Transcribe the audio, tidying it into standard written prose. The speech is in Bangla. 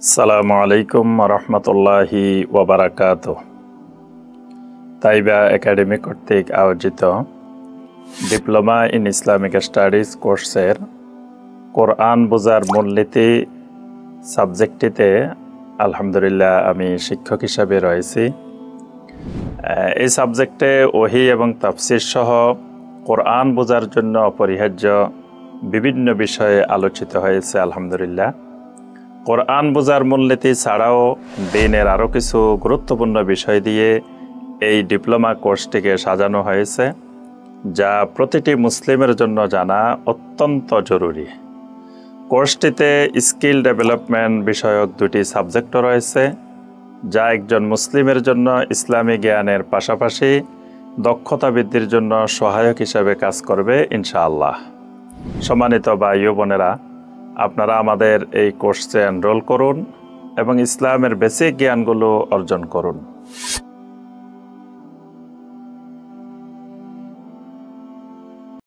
আসসালামু আলাইকুম রহমতুল্লাহি ওয়াবারাকাতুহ। তাইবা একাডেমি কর্তৃক আয়োজিত ডিপ্লোমা ইন ইসলামিক স্টাডিজ কোর্সের কোরআন বোঝার মূলনীতি সাবজেক্টটিতে আলহামদুলিল্লাহ আমি শিক্ষক হিসাবে রয়েছি। এই সাবজেক্টে ওহী এবং তাফসির সহ কোরআন বোঝার জন্য অপরিহার্য বিভিন্ন বিষয়ে আলোচিত হয়েছে। আলহামদুলিল্লাহ, কোরআন বোঝার মূলনীতি ছাড়াও দ্বীনের আরও কিছু গুরুত্বপূর্ণ বিষয় দিয়ে এই ডিপ্লোমা কোর্সটিকে সাজানো হয়েছে, যা প্রতিটি মুসলিমের জন্য জানা অত্যন্ত জরুরি। কোর্সটিতে স্কিল ডেভেলপমেন্ট বিষয়ক দুটি সাবজেক্টও রয়েছে, যা একজন মুসলিমের জন্য ইসলামী জ্ঞানের পাশাপাশি দক্ষতা বৃদ্ধির জন্য সহায়ক হিসাবে কাজ করবে ইনশাআল্লাহ। সম্মানিত ভাই ও বোনেরা, আপনারা আমাদের এই কোর্সে এনরোল করুন এবং ইসলামের বেসিক জ্ঞানগুলো অর্জন করুন।